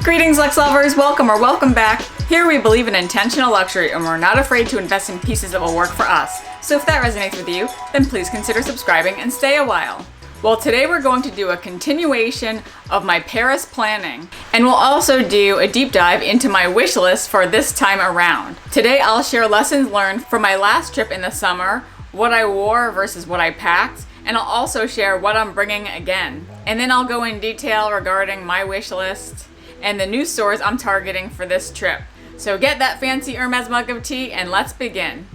Greetings luxe lovers, welcome back. Here we believe in intentional luxury and we're not afraid to invest in pieces that will work for us. So if that resonates with you, then please consider subscribing and stay a while. Well, today we're going to do a continuation of my Paris planning, and we'll also do a deep dive into my wish list for this time around. Today I'll share lessons learned from my last trip in the summer, what I wore versus what I packed, and I'll also share what I'm bringing again. And then I'll go in detail regarding my wish list and the new stores I'm targeting for this trip. So get that fancy Hermès mug of tea and let's begin.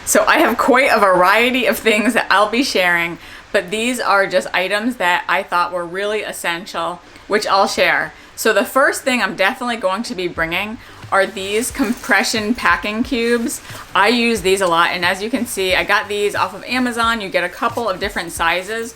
So I have quite a variety of things that I'll be sharing, but these are just items that I thought were really essential, which I'll share. So the first thing I'm definitely going to be bringing are these compression packing cubes. I use these a lot, and as you can see, I got these off of Amazon. You get a couple of different sizes.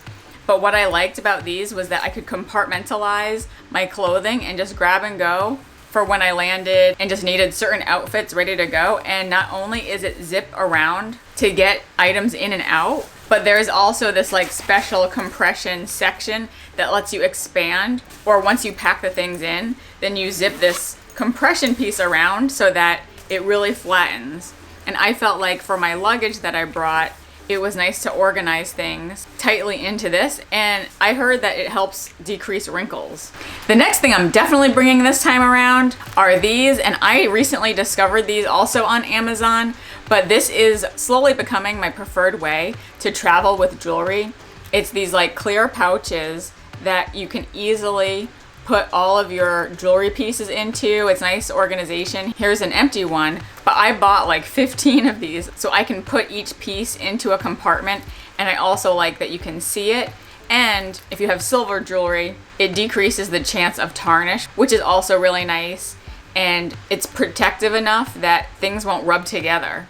But what I liked about these was that I could compartmentalize my clothing and just grab and go for when I landed and just needed certain outfits ready to go. And not only is it zip around to get items in and out, but there's also this like special compression section that lets you expand, or once you pack the things in, then you zip this compression piece around so that it really flattens. And I felt like for my luggage that I brought, it was nice to organize things tightly into this, and I heard that it helps decrease wrinkles. The next thing I'm definitely bringing this time around are these, and I recently discovered these also on Amazon, but this is slowly becoming my preferred way to travel with jewelry. It's these like clear pouches that you can easily put all of your jewelry pieces into. It's nice organization. Here's an empty one, but I bought like 15 of these so I can put each piece into a compartment, and I also like that you can see it. And if you have silver jewelry, it decreases the chance of tarnish, which is also really nice, and it's protective enough that things won't rub together.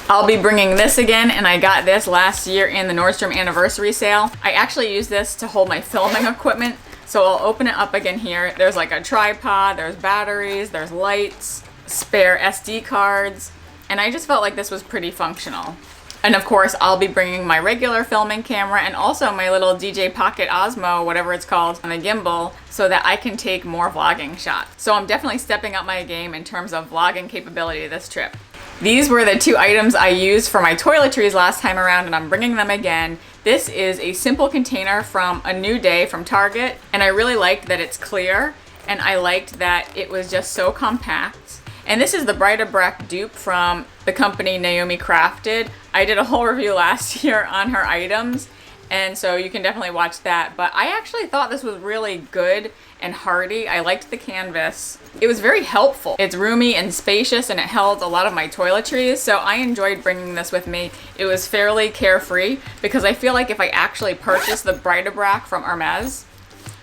I'll be bringing this again, and I got this last year in the Nordstrom anniversary sale. I actually use this to hold my filming equipment. So I'll open it up again here. There's like a tripod, there's batteries, there's lights, spare SD cards, and I just felt like this was pretty functional. And of course, I'll be bringing my regular filming camera and also my little DJ Pocket Osmo, whatever it's called, on the gimbal, so that I can take more vlogging shots. So I'm definitely stepping up my game in terms of vlogging capability this trip. These were the two items I used for my toiletries last time around, and I'm bringing them again. This is a simple container from A New Day from Target, and I really liked that it's clear, and I liked that it was just so compact. And this is the bric-a-brac dupe from the company Naomi Crafted. I did a whole review last year on her items, and so you can definitely watch that. But I actually thought this was really good and hardy. I liked the canvas. It was very helpful. It's roomy and spacious, and it held a lot of my toiletries, so I enjoyed bringing this with me. It was fairly carefree because I feel like if I actually purchased the bric-a-brac from Hermès,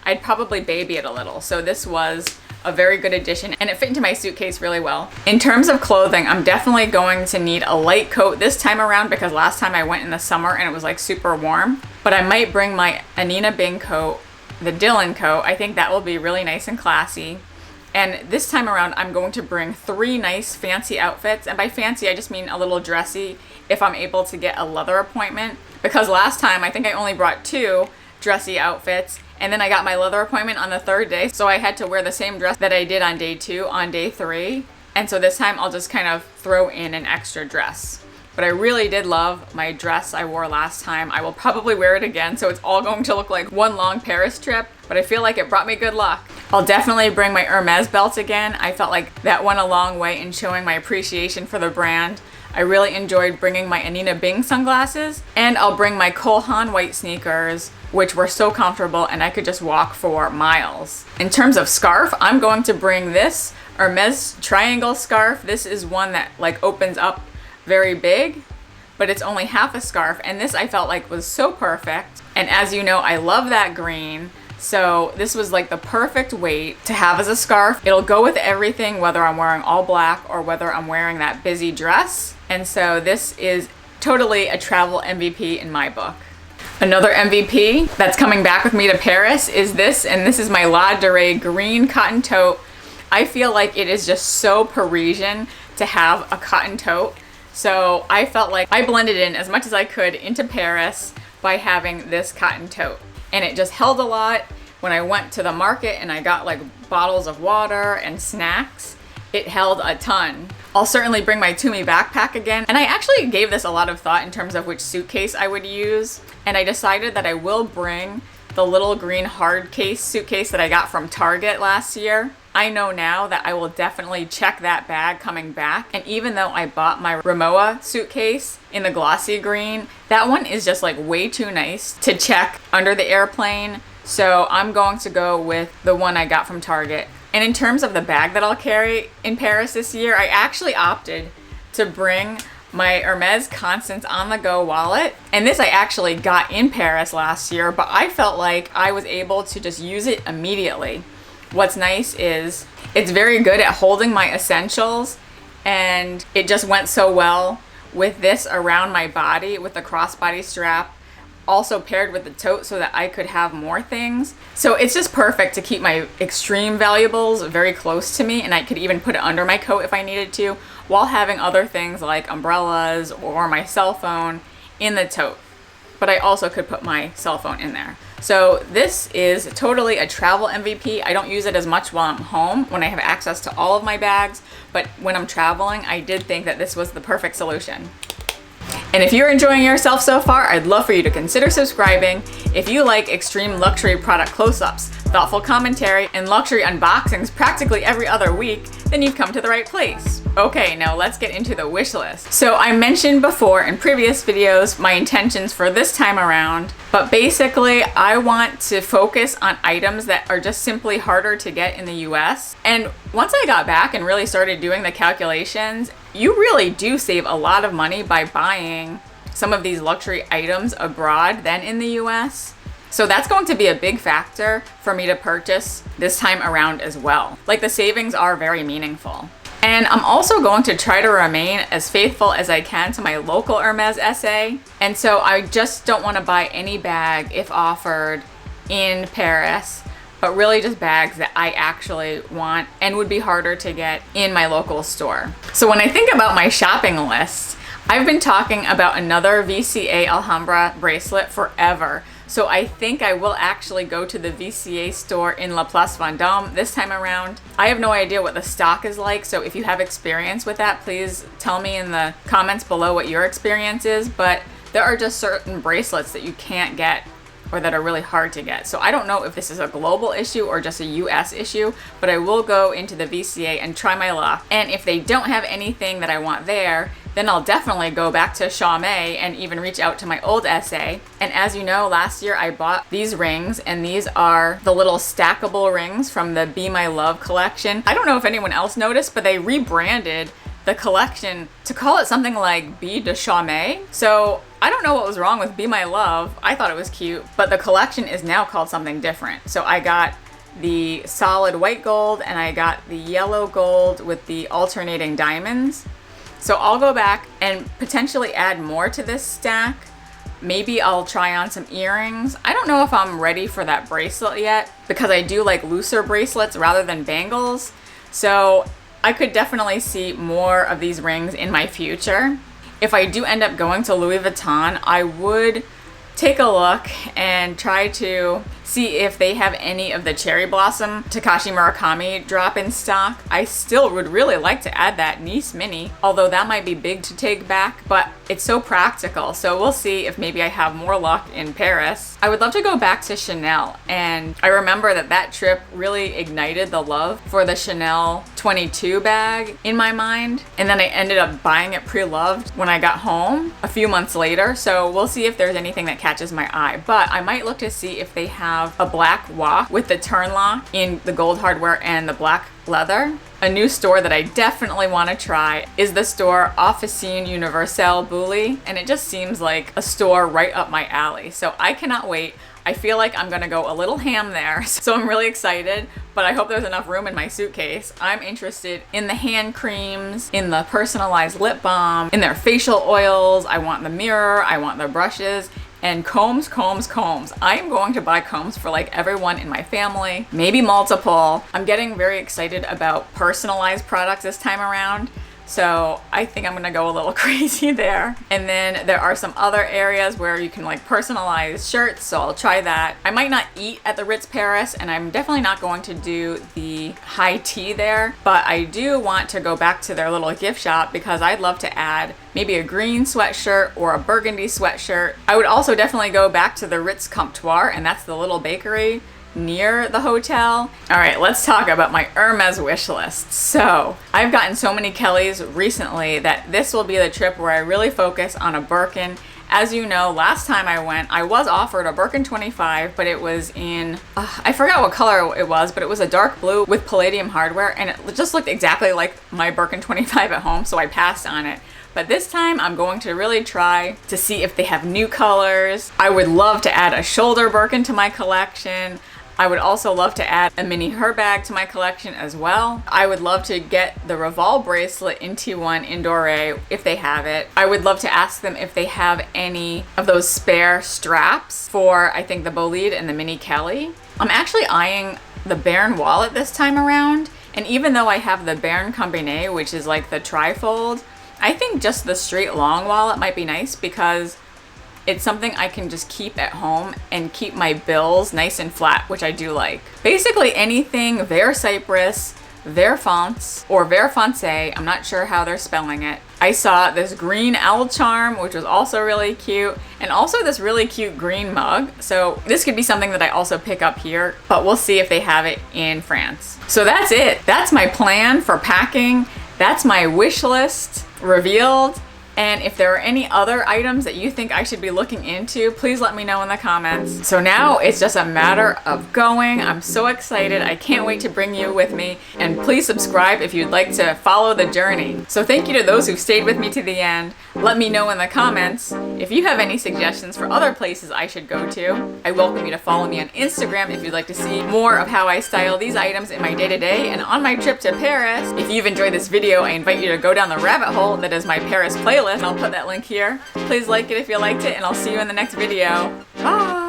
I'd probably baby it a little. So this was a very good addition, and it fit into my suitcase really well. In terms of clothing, I'm definitely going to need a light coat this time around because last time I went in the summer and it was like super warm. But I might bring my Anina Bing coat, the Dylan coat. I think that will be really nice and classy. And this time around, I'm going to bring 3 nice fancy outfits. And by fancy, I just mean a little dressy if I'm able to get a leather appointment. Because last time, I think I only brought 2 dressy outfits. And then I got my leather appointment on the 3rd day. So I had to wear the same dress that I did on day 2 on day 3. And so this time, I'll just kind of throw in an extra dress. But I really did love my dress I wore last time. I will probably wear it again, so it's all going to look like one long Paris trip, but I feel like it brought me good luck. I'll definitely bring my Hermès belt again. I felt like that went a long way in showing my appreciation for the brand. I really enjoyed bringing my Anina Bing sunglasses, and I'll bring my Cole Haan white sneakers, which were so comfortable and I could just walk for miles. In terms of scarf, I'm going to bring this Hermès triangle scarf. This is one that like opens up very big, but it's only half a scarf, and this I felt like was so perfect. And as you know, I love that green, so this was like the perfect weight to have as a scarf. It'll go with everything, whether I'm wearing all black or whether I'm wearing that busy dress. And so this is totally a travel MVP in my book. Another MVP that's coming back with me to Paris is this, and this is my La Durée green cotton tote. I feel like it is just so Parisian to have a cotton tote. So I felt like I blended in as much as I could into Paris by having this cotton tote. And it just held a lot. when I went to the market and I got like bottles of water and snacks, it held a ton. I'll certainly bring my Tumi backpack again. And I actually gave this a lot of thought in terms of which suitcase I would use. And I decided that I will bring the little green hard case suitcase that I got from Target last year. I know now that I will definitely check that bag coming back. And even though I bought my Rimowa suitcase in the glossy green, that one is just like way too nice to check under the airplane. So I'm going to go with the one I got from Target. And in terms of the bag that I'll carry in Paris this year, I actually opted to bring my Hermès Constance on the go wallet. And this I actually got in Paris last year, but I felt like I was able to just use it immediately. What's nice is it's very good at holding my essentials, and it just went so well with this around my body with the crossbody strap, also paired with the tote so that I could have more things. So it's just perfect to keep my extreme valuables very close to me, and I could even put it under my coat if I needed to, while having other things like umbrellas or my cell phone in the tote. But I also could put my cell phone in there. So this is totally a travel MVP. I don't use it as much while I'm home when I have access to all of my bags, but when I'm traveling, I did think that this was the perfect solution. And if you're enjoying yourself so far, I'd love for you to consider subscribing. If you like extreme luxury product close-ups, thoughtful commentary, and luxury unboxings practically every other week, then you've come to the right place. Okay, now let's get into the wish list. So I mentioned before in previous videos my intentions for this time around, but basically I want to focus on items that are just simply harder to get in the US. And once I got back and really started doing the calculations, you really do save a lot of money by buying some of these luxury items abroad than in the US. So that's going to be a big factor for me to purchase this time around as well. Like, the savings are very meaningful. And I'm also going to try to remain as faithful as I can to my local Hermes SA. And so I just don't want to buy any bag if offered in Paris, but really just bags that I actually want and would be harder to get in my local store. So when I think about my shopping list, I've been talking about another VCA Alhambra bracelet forever. So I think I will actually go to the VCA store in La Place Vendôme this time around. I have no idea what the stock is like, so if you have experience with that, please tell me in the comments below what your experience is. But there are just certain bracelets that you can't get or that are really hard to get. So I don't know if this is a global issue or just a US issue, but I will go into the VCA and try my luck. And if they don't have anything that I want there, then I'll definitely go back to Hermès and even reach out to my old SA. And as you know, last year I bought these rings, and these are the little stackable rings from the Be My Love collection. I don't know if anyone else noticed, but they rebranded the collection to call it something like Be de Hermès. So I don't know what was wrong with Be My Love. I thought it was cute, but the collection is now called something different. So I got the solid white gold and I got the yellow gold with the alternating diamonds. So I'll go back and potentially add more to this stack. Maybe I'll try on some earrings. I don't know if I'm ready for that bracelet yet, because I do like looser bracelets rather than bangles. So I could definitely see more of these rings in my future. If I do end up going to Louis Vuitton, I would take a look and try to see if they have any of the cherry blossom Takashi Murakami drop in stock. I still would really like to add that Nice Mini, although that might be big to take back, but it's so practical. So we'll see if maybe I have more luck in Paris. I would love to go back to Chanel, and I remember that trip really ignited the love for the Chanel 22 bag in my mind, and then I ended up buying it pre-loved when I got home a few months later. So we'll see if there's anything that catches my eye, but I might look to see if they have a black walk with the turn lock in the gold hardware and the black leather. A new store that I definitely want to try is the store Officine Universelle Bully, and it just seems like a store right up my alley. So I cannot wait. I feel like I'm gonna go a little ham there, so I'm really excited, but I hope there's enough room in my suitcase. I'm interested in the hand creams, in the personalized lip balm, in their facial oils. I want the mirror, I want the brushes, and combs. I am going to buy combs for like everyone in my family, maybe multiple. I'm getting very excited about personalized products this time around. So I think I'm gonna go a little crazy there. And then there are some other areas where you can like personalize shirts, so I'll try that. I might not eat at the Ritz Paris, and I'm definitely not going to do the high tea there, but I do want to go back to their little gift shop because I'd love to add maybe a green sweatshirt or a burgundy sweatshirt. I would also definitely go back to the Ritz Comptoir, and that's the little bakery near the hotel. All right, let's talk about my Hermès wish list. So I've gotten so many Kellys recently that this will be the trip where I really focus on a Birkin. As you know, last time I went, I was offered a Birkin 25, but it was in, I forgot what color it was, but it was a dark blue with palladium hardware, and it just looked exactly like my Birkin 25 at home, so I passed on it. But this time I'm going to really try to see if they have new colors. I would love to add a shoulder Birkin to my collection. I would also love to add a mini her bag to my collection as well. I would love to get the Revolve bracelet into one in Doré if they have it. I would love to ask them if they have any of those spare straps for, I think, the Bolide and the Mini Kelly. I'm actually eyeing the Baron wallet this time around, and even though I have the Baron Combiné, which is like the trifold, I think just the straight long wallet might be nice because it's something I can just keep at home and keep my bills nice and flat, which I do like. Basically anything Vert Cypress, Vert Fonce, or Vert Foncé, I'm not sure how they're spelling it. I saw this green owl charm, which was also really cute, and also this really cute green mug. So this could be something that I also pick up here, but we'll see if they have it in France. So that's it. That's my plan for packing. That's my wish list revealed. And if there are any other items that you think I should be looking into, please let me know in the comments. So now it's just a matter of going. I'm so excited. I can't wait to bring you with me. And please subscribe if you'd like to follow the journey. So thank you to those who've stayed with me to the end. Let me know in the comments if you have any suggestions for other places I should go to. I welcome you to follow me on Instagram if you'd like to see more of how I style these items in my day-to-day and on my trip to Paris. If you've enjoyed this video, I invite you to go down the rabbit hole that is my Paris playlist. And I'll put that link here. Please like it if you liked it, and I'll see you in the next video. Bye!